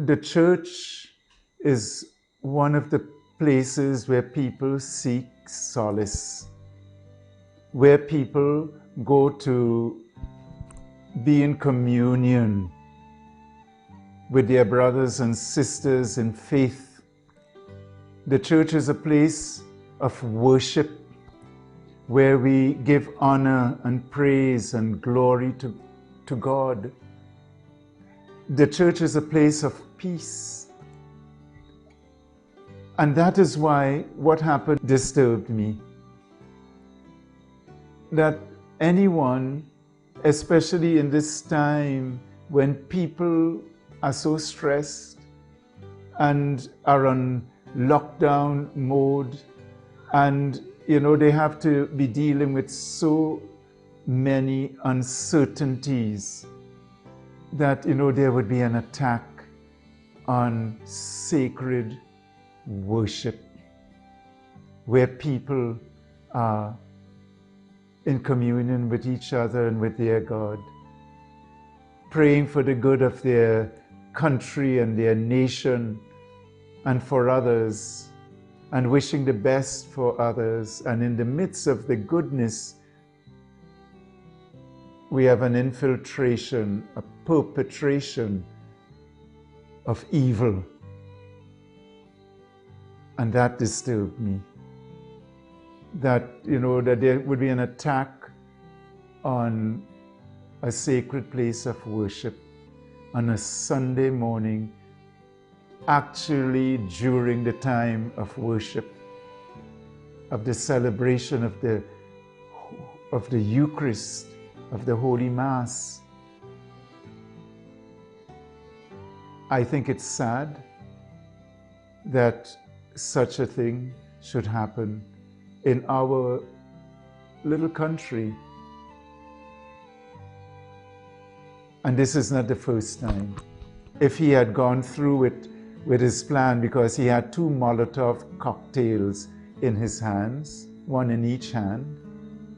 The church is one of the places where people seek solace, where people go to be in communion with their brothers and sisters in faith. The church is a place of worship where we give honor and praise and glory to God. The church is a place of peace. And that is why what happened disturbed me. That anyone, especially in this time when people are so stressed and are on lockdown mode, and they have to be dealing with so many uncertainties, that there would be an attack on sacred worship where people are in communion with each other and with their God, praying for the good of their country and their nation and for others, and wishing the best for others. And in the midst of the goodness, we have an infiltration, a perpetration of evil. And that disturbed me. That, that there would be an attack on a sacred place of worship on a Sunday morning, actually during the time of worship, of the celebration of the Eucharist, of the Holy Mass. I think it's sad that such a thing should happen in our little country. And this is not the first time. If he had gone through with his plan, because he had 2 Molotov cocktails in his hands, one in each hand,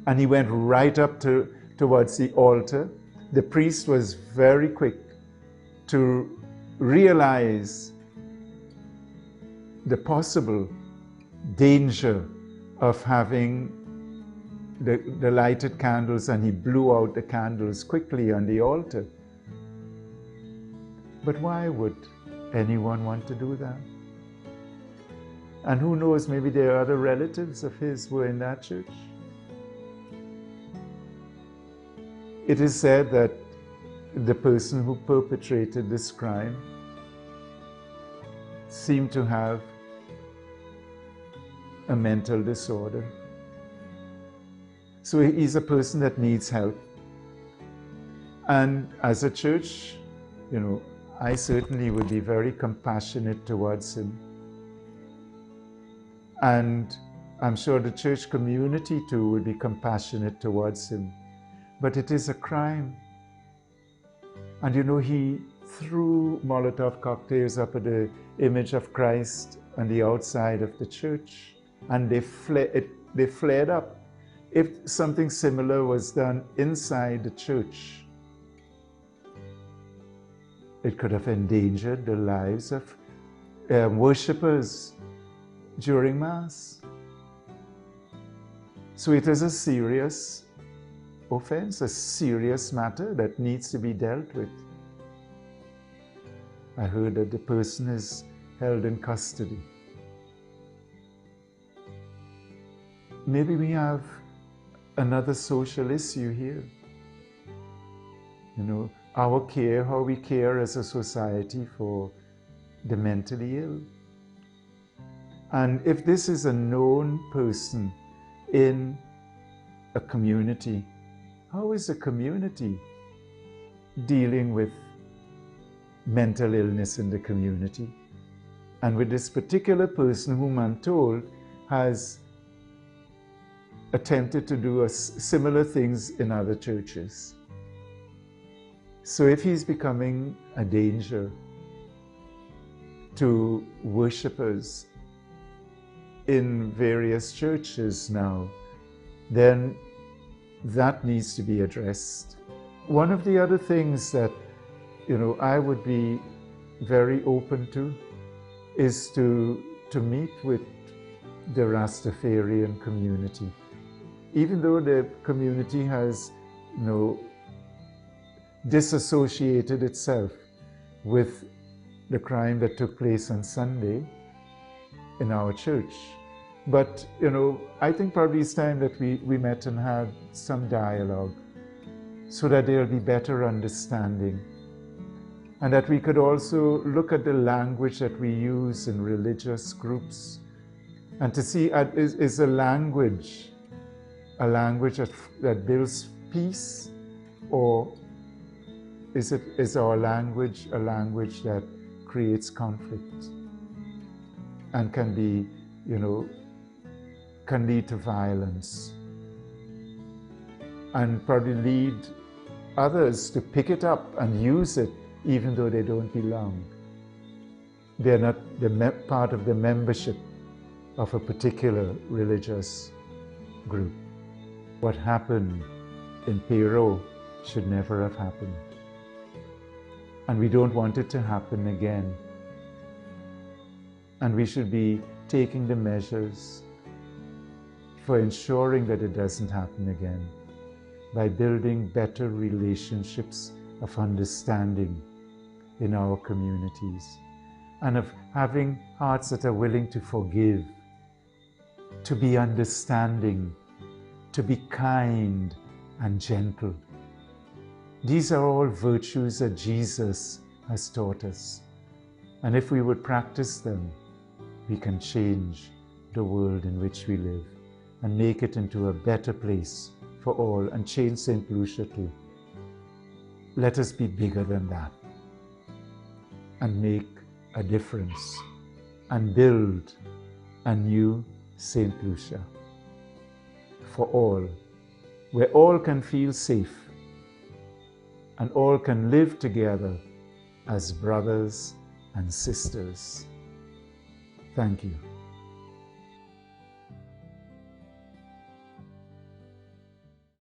and he went right up towards the altar, the priest was very quick to realize the possible danger of having the lighted candles, and he blew out the candles quickly on the altar. But why would anyone want to do that? And who knows, maybe there are other relatives of his who were in that church. It is said that the person who perpetrated this crime seemed to have a mental disorder. So he's a person that needs help. And as a church, I certainly would be very compassionate towards him. And I'm sure the church community too would be compassionate towards him. But it is a crime. And he threw Molotov cocktails up at the image of Christ on the outside of the church. And they flared up. If something similar was done inside the church, it could have endangered the lives of worshippers during Mass. So it is a serious offense, a serious matter that needs to be dealt with. I heard that the person is held in custody. Maybe we have another social issue here. Our care, how we care as a society for the mentally ill. And if this is a known person in a community, how is the community dealing with mental illness in the community? And with this particular person whom I'm told has attempted to do similar things in other churches. So if he's becoming a danger to worshippers in various churches now, then that needs to be addressed. One of the other things that, I would be very open to is to meet with the Rastafarian community. Even though the community has, disassociated itself with the crime that took place on Sunday in our church. But, I think probably it's time that we met and had some dialogue so that there'll be better understanding. And that we could also look at the language that we use in religious groups and to see is a language that builds peace, or is our language a language that creates conflict and can be, can lead to violence and probably lead others to pick it up and use it even though they don't belong. They're not part of the membership of a particular religious group. What happened in Pierrot should never have happened. And we don't want it to happen again. And we should be taking the measures for ensuring that it doesn't happen again by building better relationships of understanding in our communities and of having hearts that are willing to forgive, to be understanding, to be kind and gentle. These are all virtues that Jesus has taught us. And if we would practice them, we can change the world in which we live and make it into a better place for all and change St. Lucia too. Let us be bigger than that and make a difference and build a new St. Lucia for all, where all can feel safe and all can live together as brothers and sisters. Thank you.